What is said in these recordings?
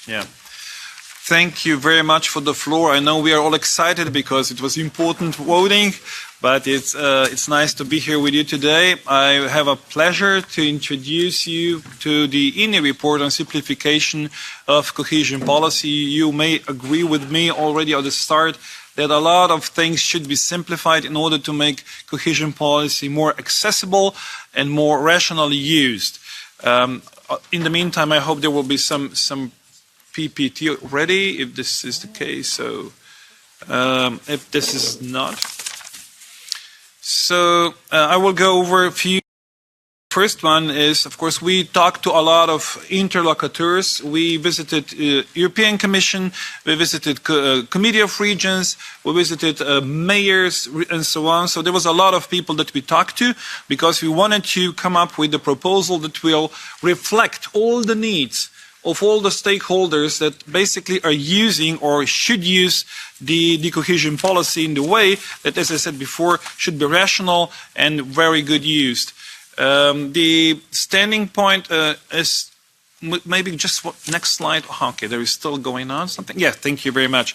Yeah. Thank you very much for the floor. I know we are all excited because it was important voting, but it's nice to be here with you today. I have a pleasure to introduce you to the INE report on simplification of cohesion policy. You may agree with me already at the start that a lot of things should be simplified in order to make cohesion policy more accessible and more rationally used. In the meantime, I hope there will be some PPT ready, if this is the case. So, if this is not, so I will go over a few. First one is, of course, we talked to a lot of interlocutors. We visited European Commission, we visited Committee of Regions, we visited mayors, and so on. So there was a lot of people that we talked to because we wanted to come up with a proposal that will reflect all the needs of all the stakeholders that basically are using or should use the cohesion policy in the way that, as I said before, should be rational and very good used. The standing point is maybe just next slide. Okay, there is still going on something. Yeah, thank you very much.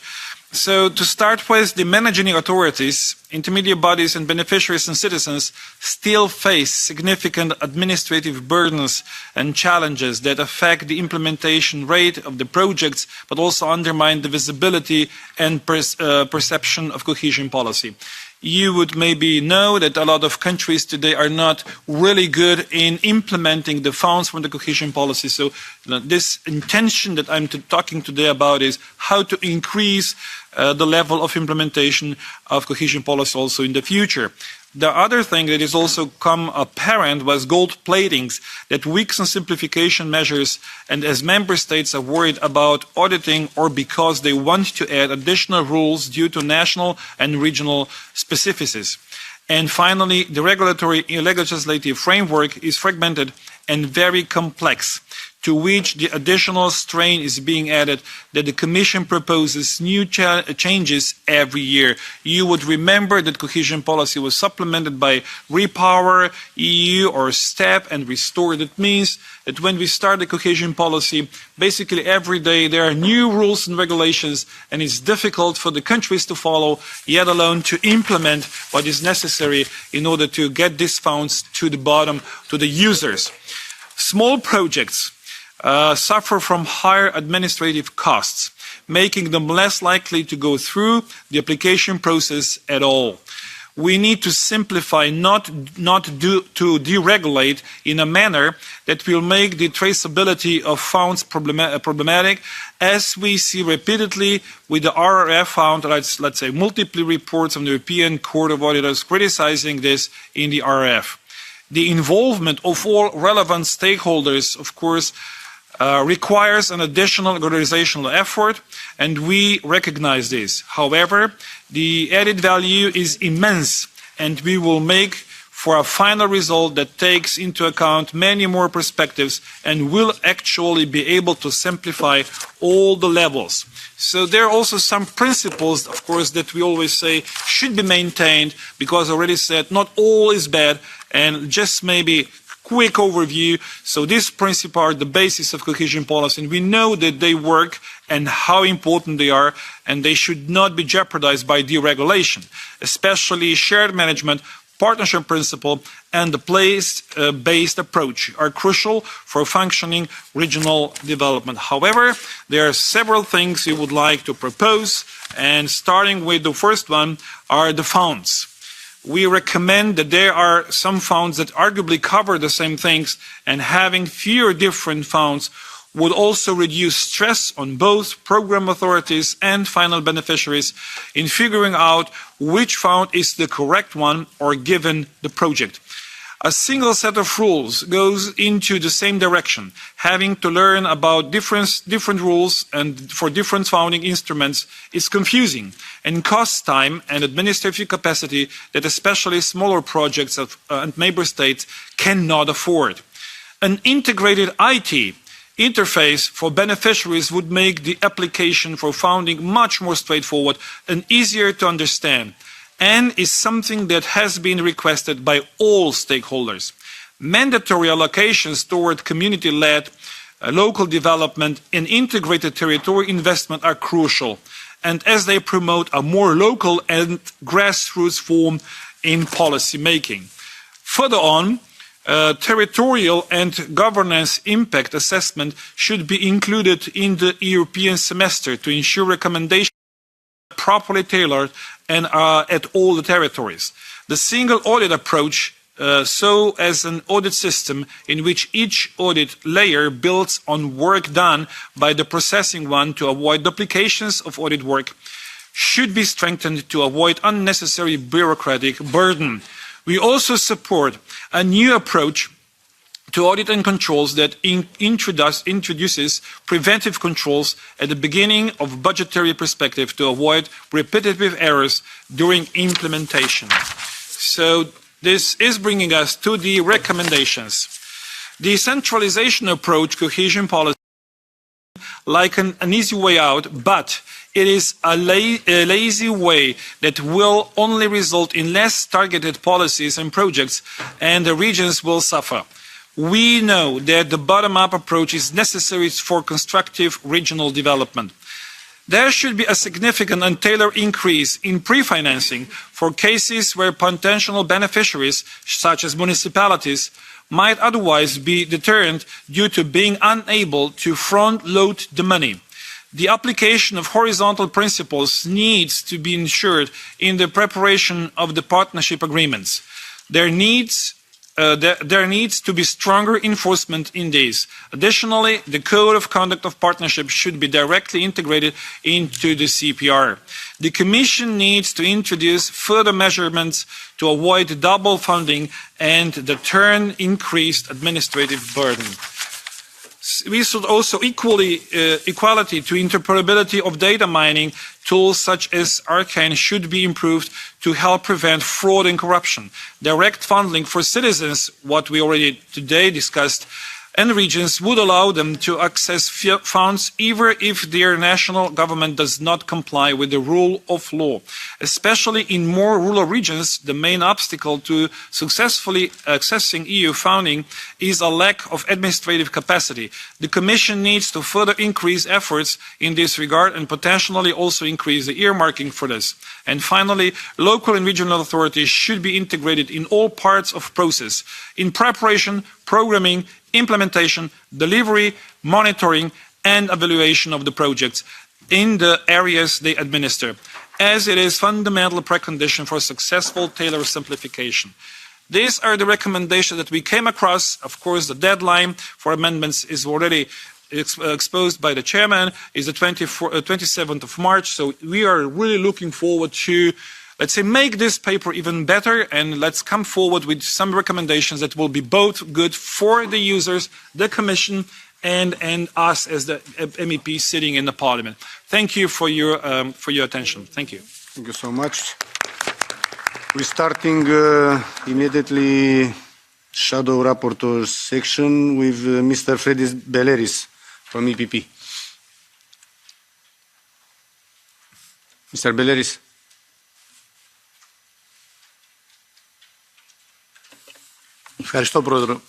So to start with, the managing authorities, intermediate bodies and beneficiaries and citizens still face significant administrative burdens and challenges that affect the implementation rate of the projects, but also undermine the visibility and perception of cohesion policy. You would maybe know that a lot of countries today are not really good in implementing the funds from the cohesion policy. So this intention that I'm talking today about is how to increase the level of implementation of cohesion policy also in the future. The other thing that is also come apparent was gold platings that weaken simplification measures, and as member states are worried about auditing or because they want to add additional rules due to national and regional specificities. And finally, the regulatory legislative framework is fragmented and very complex, to which the additional strain is being added that the Commission proposes new changes every year. You would remember that cohesion policy was supplemented by Repower EU or STEP and Restore. That means that when we start the cohesion policy, basically every day there are new rules and regulations, and it's difficult for the countries to follow, yet alone to implement what is necessary in order to get these funds to the bottom, to the users. Small projects suffer from higher administrative costs, making them less likely to go through the application process at all. We need to simplify, not to deregulate in a manner that will make the traceability of funds problematic, as we see repeatedly with the RRF fund. Let's say multiple reports from the European Court of Auditors criticizing this in the RRF. The involvement of all relevant stakeholders, of course, requires an additional organizational effort, and we recognize this. However, the added value is immense, and we will make for a final result that takes into account many more perspectives and will actually be able to simplify all the levels. So there are also some principles, of course, that we always say should be maintained, because I already said not all is bad, and just maybe quick overview. So these principles are the basis of cohesion policy, and we know that they work and how important they are, and they should not be jeopardized by deregulation. Especially shared management, partnership principle, and the place-based approach are crucial for functioning regional development. However, there are several things we would like to propose, and starting with the first one are the funds. We recommend that there are some funds that arguably cover the same things, and having fewer different funds would also reduce stress on both program authorities and final beneficiaries in figuring out which fund is the correct one or given the project. A single set of rules goes into the same direction. Having to learn about different rules and for different funding instruments is confusing and costs time and administrative capacity that especially smaller projects and member states cannot afford. An integrated IT interface for beneficiaries would make the application for funding much more straightforward and easier to understand, and is something that has been requested by all stakeholders. Mandatory allocations toward community-led local development and integrated territorial investment are crucial, and as they promote a more local and grassroots form in policy making. Further on, territorial and governance impact assessment should be included in the European semester to ensure recommendations are properly tailored and at all the territories. The single audit approach so as an audit system in which each audit layer builds on work done by the processing one to avoid duplications of audit work should be strengthened to avoid unnecessary bureaucratic burden. We also support a new approach to audit and controls that introduces preventive controls at the beginning of budgetary perspective to avoid repetitive errors during implementation. So this is bringing us to the recommendations. The centralization approach, cohesion policy, like an easy way out, but it is a lazy way that will only result in less targeted policies and projects, and the regions will suffer. We know that the bottom-up approach is necessary for constructive regional development. There should be a significant and tailored increase in pre-financing for cases where potential beneficiaries, such as municipalities, might otherwise be deterred due to being unable to front-load the money. The application of horizontal principles needs to be ensured in the preparation of the partnership agreements. There needs to be stronger enforcement in these. Additionally, the Code of Conduct of Partnership should be directly integrated into the CPR. The Commission needs to introduce further measurements to avoid double funding and the increased administrative burden. We should also equality to interoperability of data mining tools such as Arcane should be improved to help prevent fraud and corruption. Direct funding for citizens, what we already today discussed, and regions would allow them to access funds even if their national government does not comply with the rule of law. Especially in more rural regions, the main obstacle to successfully accessing EU funding is a lack of administrative capacity. The Commission needs to further increase efforts in this regard and potentially also increase the earmarking for this. And finally, local and regional authorities should be integrated in all parts of the process, in preparation, programming, implementation, delivery, monitoring, and evaluation of the projects in the areas they administer, as it is a fundamental precondition for successful tailored simplification. These are the recommendations that we came across. Of course, the deadline for amendments is already exposed by the chairman, is the 27th of March, so we are really looking forward to, let's say, make this paper even better, and let's come forward with some recommendations that will be both good for the users, the Commission, and us as the MEP sitting in the Parliament. Thank you for your attention. Thank you. Thank you so much. We're starting immediately Shadow Rapporteurs section with Mr. Fredis Belleris from EPP. Mr. Belleris. Ευχαριστώ, Πρόεδρο.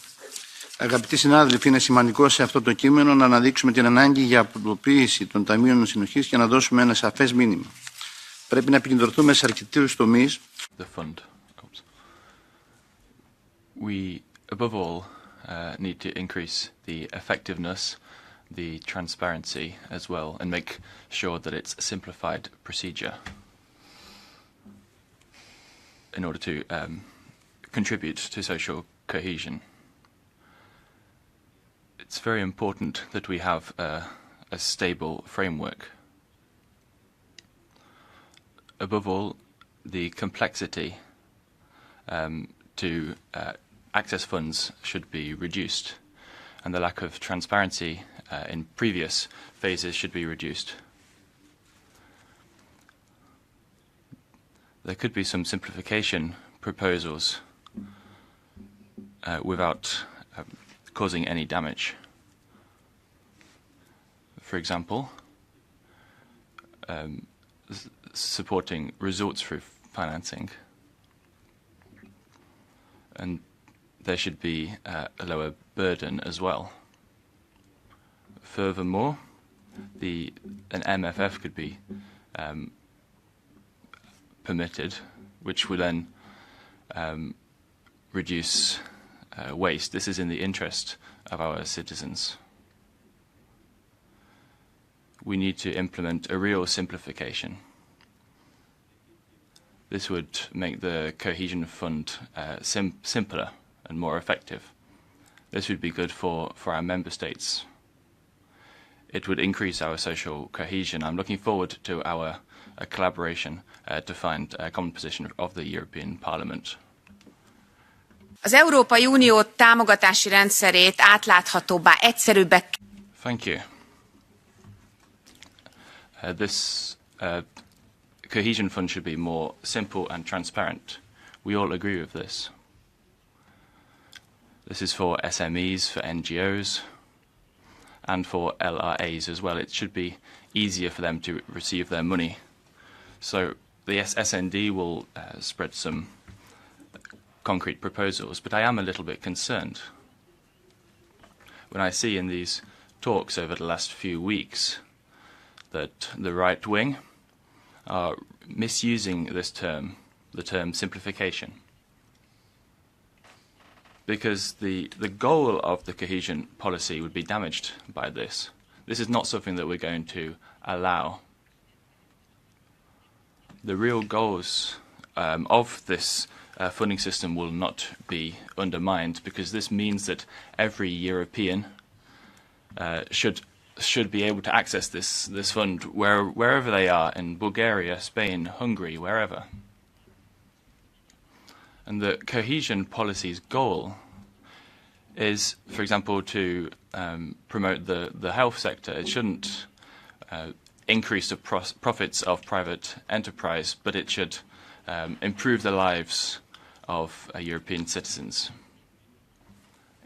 Αγαπητοί συνάδελφοι, είναι σημαντικό σε αυτό το κείμενο να αναδείξουμε την ανάγκη για απλοποίηση των ταμείων συνοχής και να δώσουμε ένα σαφές μήνυμα. Πρέπει να επικεντρωθούμε σε αρκετούς τομείς. We, above all, need to increase the effectiveness, the transparency as well, and make sure that it's a simplified procedure in order to contribute to social cohesion. It's very important that we have a stable framework. Above all, the complexity to access funds should be reduced, and the lack of transparency in previous phases should be reduced. There could be some simplification proposals without causing any damage. For example, supporting results through financing, and there should be a lower burden as well. Furthermore, an MFF could be permitted, which would then reduce waste. This is in the interest of our citizens. We need to implement a real simplification. This would make the Cohesion Fund simpler and more effective. This would be good for our member states. It would increase our social cohesion. I'm looking forward to our collaboration to find a common position of the European Parliament. Az Európai Unió támogatási rendszerét átláthatóbbá, egyszerűbbé. Thank you. This Cohesion Fund should be more simple and transparent. We all agree with this. This is for SMEs, for NGOs, and for LRAs as well. It should be easier for them to receive their money. So the SND will spread some concrete proposals, but I am a little bit concerned when I see in these talks over the last few weeks that the right wing are misusing this term, the term simplification. Because the goal of the cohesion policy would be damaged by this. This is not something that we're going to allow. The real goals of this funding system will not be undermined, because this means that every European should be able to access this fund wherever they are, in Bulgaria, Spain, Hungary, wherever. And the cohesion policy's goal is, for example, to promote the health sector. It shouldn't increase the profits of private enterprise, but it should improve the lives of European citizens.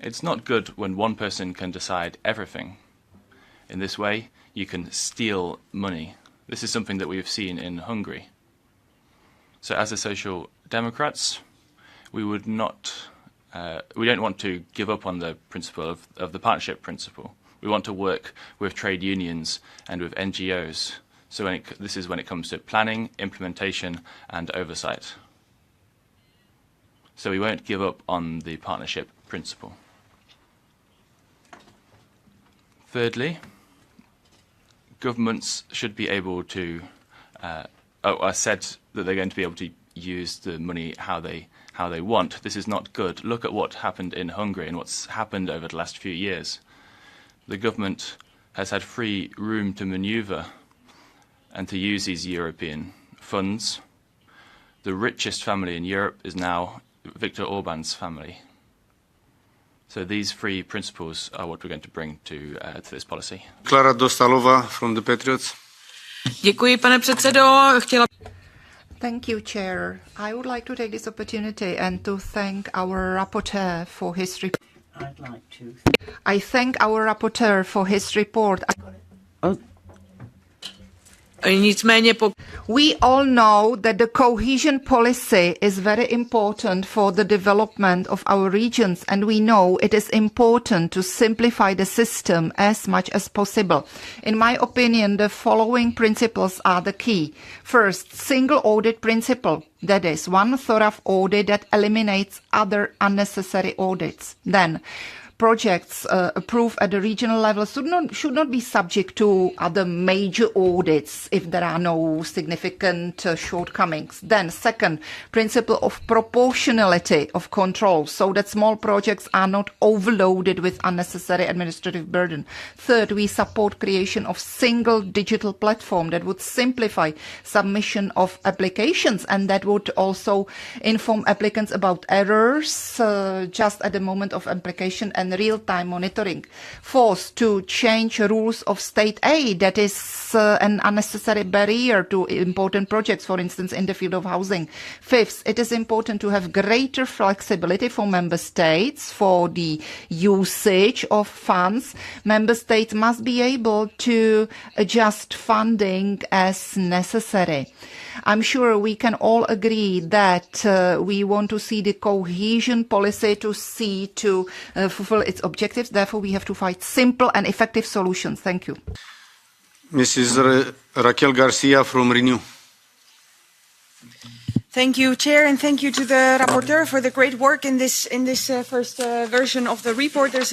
It's not good when one person can decide everything. In this way, you can steal money. This is something that we've seen in Hungary. So as a Social Democrats, we would not, we don't want to give up on the principle of the partnership principle. We want to work with trade unions and with NGOs. So this is when it comes to planning, implementation, and oversight. So we won't give up on the partnership principle. Thirdly, governments should be able to, I said that they're going to be able to use the money how they want. This is not good. Look at what happened in Hungary and what's happened over the last few years. The government has had free room to maneuver and to use these European funds. The richest family in Europe is now Viktor Orban's family. So these three principles are what we're going to bring to this policy. Klara Dostalova from the Patriots. Děkuji, pane předsedo. Thank you, Chair. I would like to take this opportunity and to thank our rapporteur for his report. I'd like to. I thank our rapporteur for his report. Nicméně We all know that the cohesion policy is very important for the development of our regions, and we know it is important to simplify the system as much as possible. In my opinion, the following principles are the key. First, single audit principle. That is, one thorough audit that eliminates other unnecessary audits. Then, projects approved at the regional level should not be subject to other major audits if there are no significant shortcomings. Then, second, principle of proportionality of control, so that small projects are not overloaded with unnecessary administrative burden. Third, we support creation of single digital platform that would simplify submission of applications, and that would also inform applicants about errors just at the moment of application, and real-time monitoring. Fourth, to change rules of state aid, that is an unnecessary barrier to important projects, for instance, in the field of housing. Fifth, it is important to have greater flexibility for member states for the usage of funds. Member states must be able to adjust funding as necessary. I'm sure we can all agree that we want to see the cohesion policy to fulfill fulfill its objectives. Therefore, we have to find simple and effective solutions. Thank you. Mrs. Raquel Garcia from Renew. Thank you, Chair, and thank you to the rapporteur for the great work in this first version of the report. There's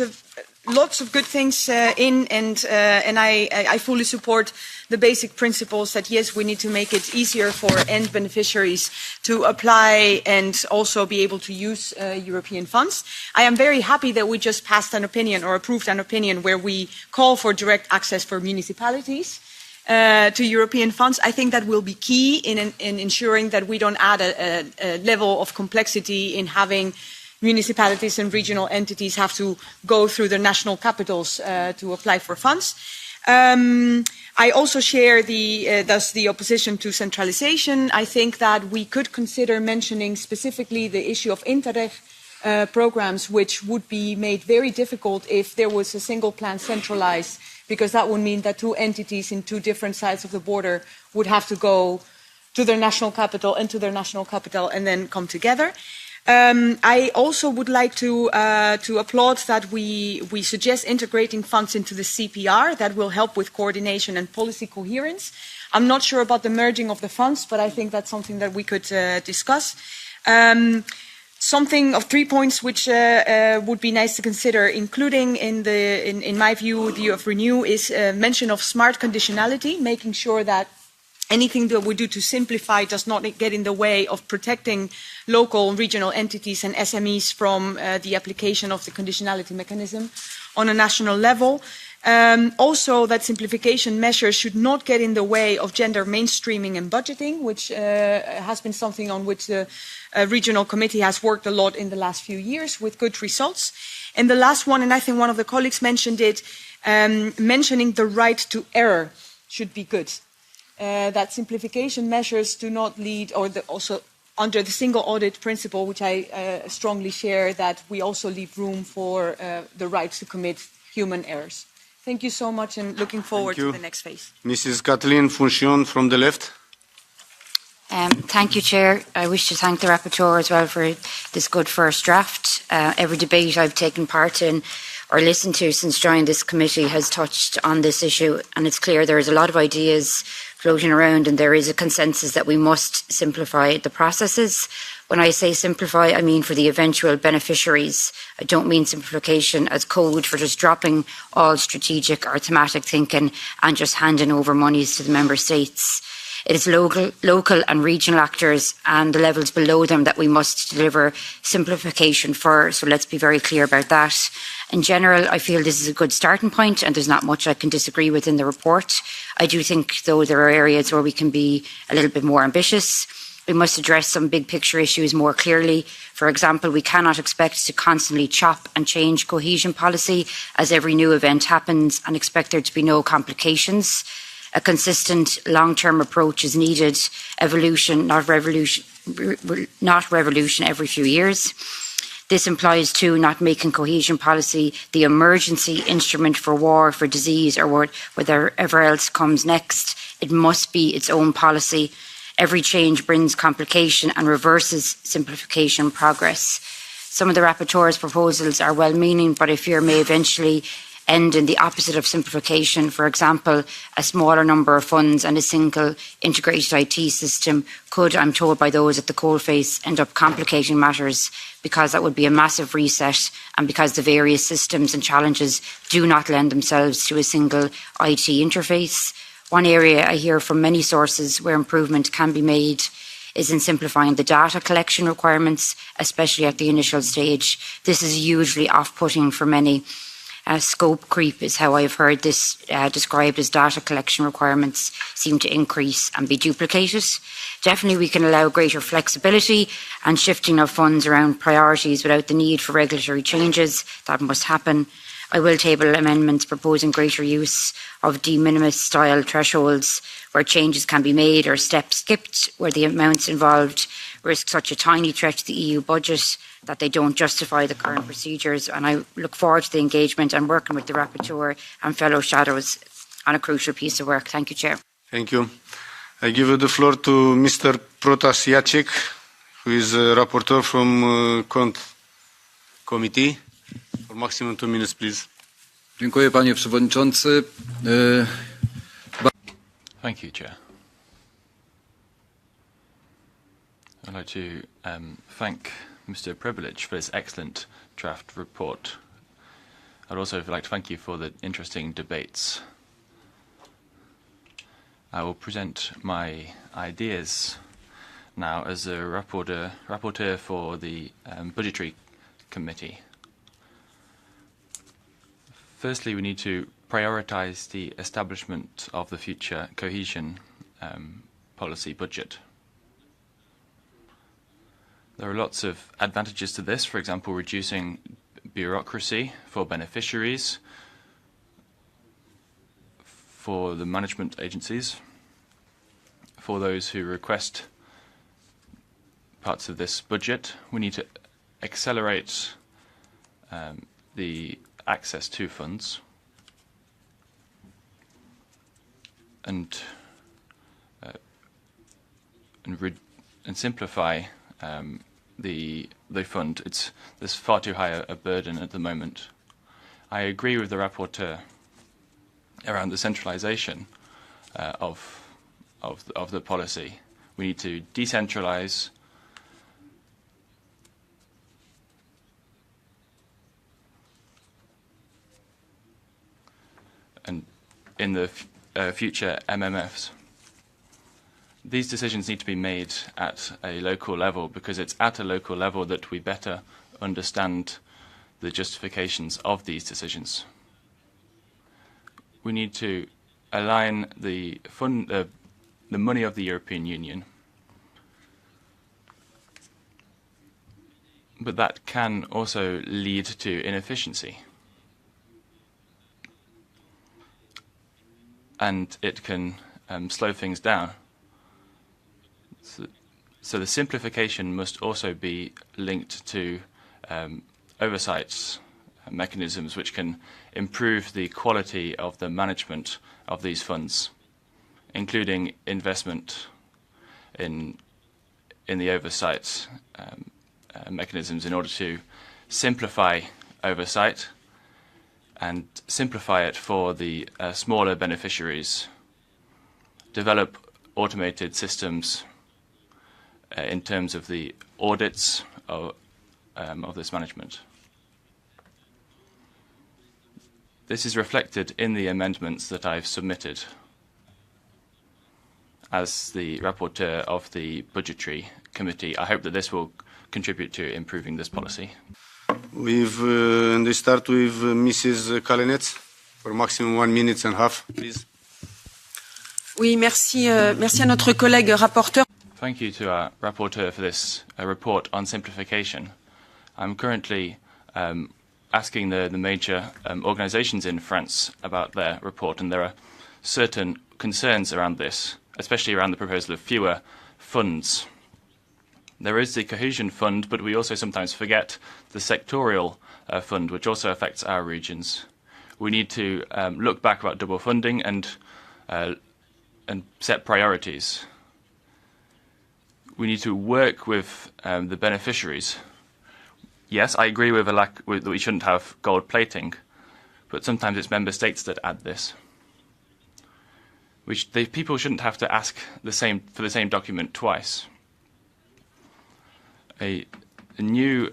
lots of good things and I fully support the basic principles that, yes, we need to make it easier for end beneficiaries to apply and also be able to use European funds. I am very happy that we just passed an opinion or approved an opinion where we call for direct access for municipalities to European funds. I think that will be key in ensuring that we don't add a level of complexity in having municipalities and regional entities have to go through their national capitals to apply for funds. I also share thus the opposition to centralization. I think that we could consider mentioning specifically the issue of Interreg programs, which would be made very difficult if there was a single plan centralized, because that would mean that two entities in two different sides of the border would have to go to their national capital and then come together. I also would like to applaud that we suggest integrating funds into the CPR. That will help with coordination and policy coherence. I'm not sure about the merging of the funds, but I think that's something that we could discuss. Something of 3 points which would be nice to consider, including in my view, the view of Renew, is mention of smart conditionality, making sure that anything that we do to simplify does not get in the way of protecting local and regional entities and SMEs from the application of the conditionality mechanism on a national level. Also, that simplification measures should not get in the way of gender mainstreaming and budgeting, which has been something on which the regional committee has worked a lot in the last few years with good results. And the last one, and I think one of the colleagues mentioned it, mentioning the right to error should be good. That simplification measures do not lead, or also under the single audit principle, which I strongly share, that we also leave room for the right to commit human errors. Thank you so much, and looking forward to the next phase. Mrs. Kathleen Funcion from the left. Thank you, Chair. I wish to thank the rapporteur as well for this good first draft. Every debate I've taken part in or listened to since joining this committee has touched on this issue, and it's clear there is a lot of ideas floating around, and there is a consensus that we must simplify the processes. When I say simplify, I mean for the eventual beneficiaries. I don't mean simplification as code for just dropping all strategic or thematic thinking and just handing over monies to the member states. It is local and regional actors and the levels below them that we must deliver simplification for, so let's be very clear about that. In general, I feel this is a good starting point, and there's not much I can disagree with in the report. I do think, though, there are areas where we can be a little bit more ambitious. We must address some big picture issues more clearly. For example, we cannot expect to constantly chop and change cohesion policy as every new event happens and expect there to be no complications. A consistent long-term approach is needed, evolution, not revolution every few years. This implies too not making cohesion policy the emergency instrument for war, for disease, or whatever else comes next. It must be its own policy. Every change brings complication and reverses simplification progress. Some of the rapporteur's proposals are well-meaning, but I fear may eventually end in the opposite of simplification. For example, a smaller number of funds and a single integrated IT system could, I'm told by those at the coalface, end up complicating matters, because that would be a massive reset and because the various systems and challenges do not lend themselves to a single IT interface. One area I hear from many sources where improvement can be made is in simplifying the data collection requirements, especially at the initial stage. This is hugely off-putting for many. Scope creep is how I've heard this described, as data collection requirements seem to increase and be duplicated. Definitely we can allow greater flexibility and shifting of funds around priorities without the need for regulatory changes. That must happen. I will table amendments proposing greater use of de minimis style thresholds where changes can be made or steps skipped where the amounts involved risk such a tiny threat to the EU budget that they don't justify the current procedures. And I look forward to the engagement and working with the rapporteur and fellow shadows on a crucial piece of work. Thank you, Chair. Thank you. I give the floor to Mr. Protasiewicz, who is a rapporteur from Cont Committee. For maximum 2 minutes, please. Dziękuję, panie przewodniczący. Thank you, Chair. I'd like to thank Mr. Privilege for his excellent draft report. I'd also like to thank you for the interesting debates. I will present my ideas now as a rapporteur for the Budgetary Committee. Firstly, we need to prioritise the establishment of the future cohesion policy budget. There are lots of advantages to this, for example, reducing bureaucracy for beneficiaries, for the management agencies, for those who request parts of this budget. We need to accelerate the access to funds and simplify the fund. There's far too high a burden at the moment. I agree with the rapporteur around the centralisation of the policy. We need to decentralise and in the future MMFs. These decisions need to be made at a local level because it's at a local level that we better understand the justifications of these decisions. We need to align the money of the European Union, but that can also lead to inefficiency. And it can slow things down. So the simplification must also be linked to oversight mechanisms which can improve the quality of the management of these funds, including investment in the oversight mechanisms in order to simplify oversight and simplify it for the smaller beneficiaries, develop automated systems in terms of the audits of this management. This is reflected in the amendments that I've submitted as the rapporteur of the Budgetary Committee. I hope that this will contribute to improving this policy. We start with Mrs. Kalinets for maximum 1.5 minutes, please. Oui, merci à notre collègue rapporteur. Thank you to our rapporteur for this report on simplification. I'm currently asking the major organisations in France about their report, and there are certain concerns around this, especially around the proposal of fewer funds. There is the Cohesion Fund, but we also sometimes forget the sectorial fund, which also affects our regions. We need to look back about double funding and set priorities. We need to work with the beneficiaries. Yes, I agree with that we shouldn't have gold plating, but sometimes it's member states that add this. People shouldn't have to ask for the same document twice. A new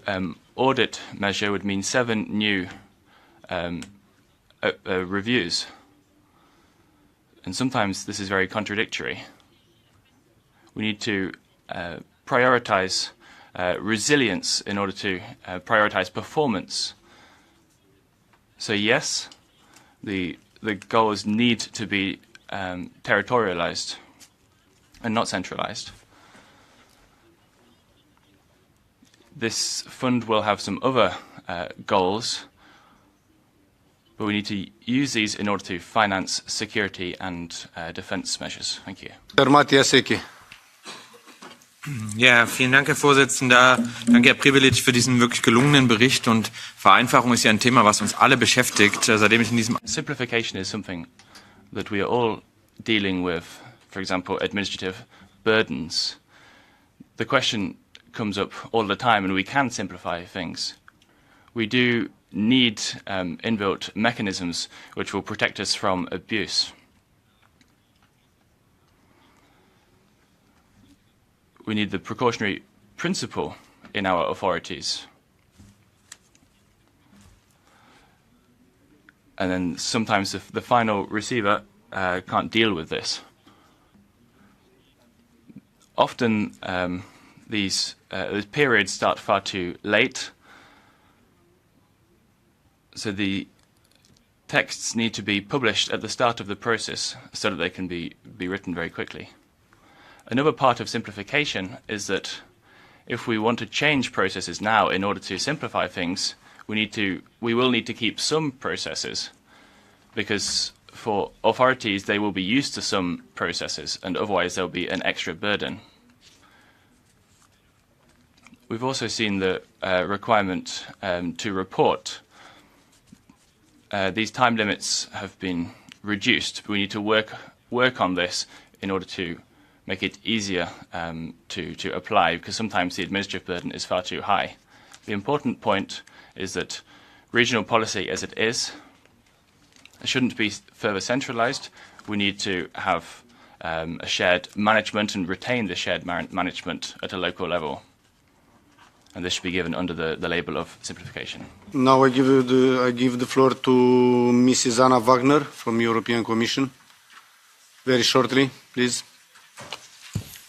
audit measure would mean 7 new reviews. And sometimes this is very contradictory. We need to prioritise resilience in order to prioritise performance. So yes, the goals need to be territorialised and not centralised. This fund will have some other goals, but we need to use these in order to finance security and defence measures. Thank you. Ja, vielen Dank, Herr Vorsitzender. Danke, Herr Privilege, für diesen wirklich gelungenen Bericht. Und Vereinfachung ist ja ein Thema, was uns alle beschäftigt, seitdem ich in diesem... Simplification is something that we are all dealing with, for example, administrative burdens. The question comes up all the time, and we can simplify things. We do need inbuilt mechanisms which will protect us from abuse. We need the precautionary principle in our authorities. And then sometimes the final receiver can't deal with this. Often these periods start far too late, so the texts need to be published at the start of the process so that they can be written very quickly. Another part of simplification is that if we want to change processes now in order to simplify things, we will need to keep some processes, because for authorities they will be used to some processes and otherwise there will be an extra burden. We've also seen the requirement to report. These time limits have been reduced. We need to work on this in order to make it easier to apply, because sometimes the administrative burden is far too high. The important point is that regional policy as it is shouldn't be further centralized. We need to have a shared management and retain the shared management at a local level. And this should be given under the label of simplification. Now I give the floor to Mrs. Anna Wagner from European Commission. Very shortly, please.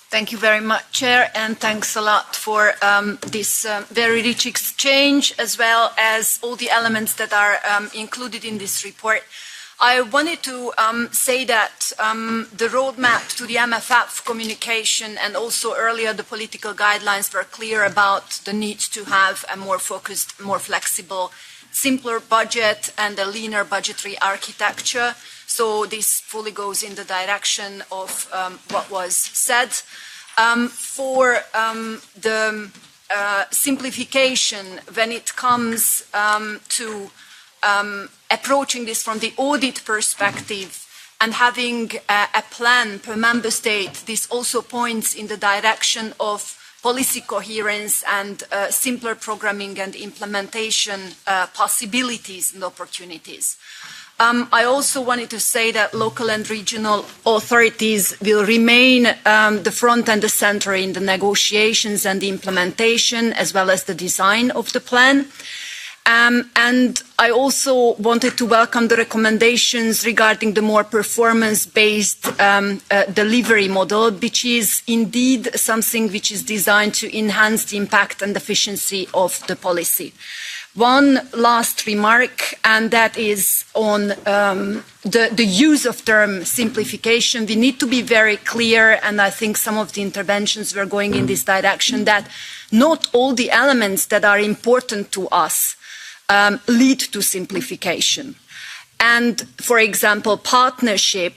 Thank you very much, Chair, and thanks a lot for this very rich exchange, as well as all the elements that are included in this report. I wanted to say that the roadmap to the MFF communication and also earlier the political guidelines were clear about the need to have a more focused, more flexible, simpler budget and a leaner budgetary architecture. So this fully goes in the direction of what was said. For the simplification, when it comes to approaching this from the audit perspective and having a plan per member state, this also points in the direction of policy coherence and simpler programming and implementation possibilities and opportunities. I also wanted to say that local and regional authorities will remain the front and the center in the negotiations and the implementation, as well as the design of the plan. And I also wanted to welcome the recommendations regarding the more performance-based delivery model, which is indeed something which is designed to enhance the impact and efficiency of the policy. One last remark, and that is on the use of term simplification. We need to be very clear, and I think some of the interventions were going in this direction, that not all the elements that are important to us lead to simplification. And, for example, partnership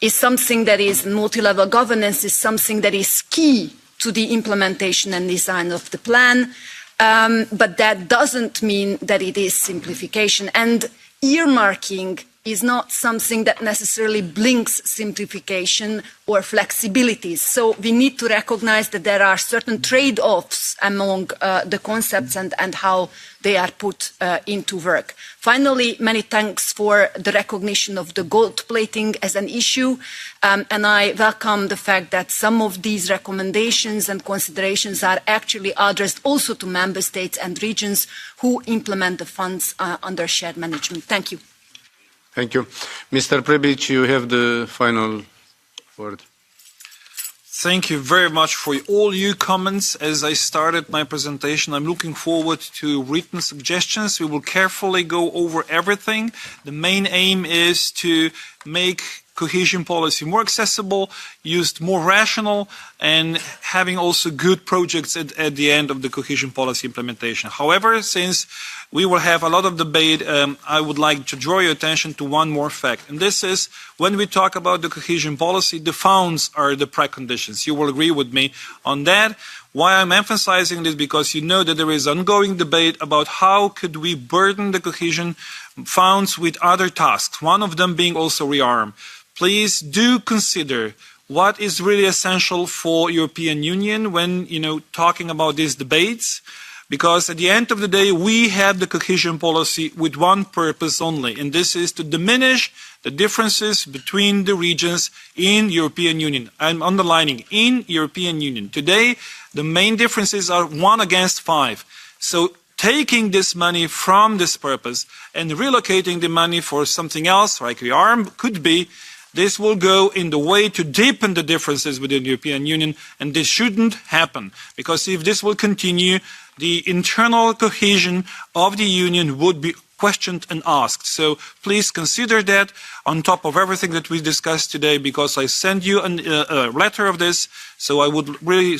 is something that is, multi-level governance is something that is key to the implementation and design of the plan. But that doesn't mean that it is simplification. And earmarking is not something that necessarily blinks simplification or flexibilities. So we need to recognize that there are certain trade-offs among the concepts and how they are put into work. Finally, many thanks for the recognition of the gold plating as an issue. And I welcome the fact that some of these recommendations and considerations are actually addressed also to member states and regions who implement the funds under shared management. Thank you. Thank you. Mr. Prebic, you have the final word. Thank you very much for all your comments. As I started my presentation, I'm looking forward to written suggestions. We will carefully go over everything. The main aim is to make cohesion policy more accessible, used more rational, and having also good projects at the end of the cohesion policy implementation. However, since we will have a lot of debate, I would like to draw your attention to one more fact. And this is, when we talk about the cohesion policy, the funds are the preconditions. You will agree with me on that. Why I'm emphasizing this, because you know that there is ongoing debate about how could we burden the cohesion funds with other tasks, one of them being also rearm. Please do consider what is really essential for European Union when talking about these debates. because at the end of the day, we have the cohesion policy with one purpose only, and this is to diminish the differences between the regions in European Union. I'm underlining, in European Union. Today, the main differences are 1 against 5. So taking this money from this purpose and relocating the money for something else, like the arm could be, this will go in the way to deepen the differences within the European Union, and this shouldn't happen, because if this will continue, the internal cohesion of the Union would be questioned and asked. So please consider that on top of everything that we discussed today, because I sent you a letter of this, so I would really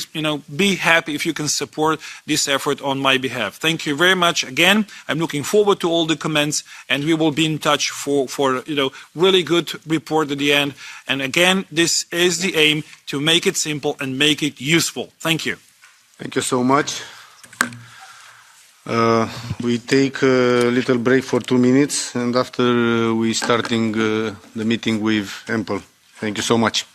be happy if you can support this effort on my behalf. Thank you very much again. I'm looking forward to all the comments, and we will be in touch for really good report at the end. And again, this is the aim, to make it simple and make it useful. Thank you. Thank you so much. We take a little break for 2 minutes, and after we starting the meeting with Ample. Thank you so much.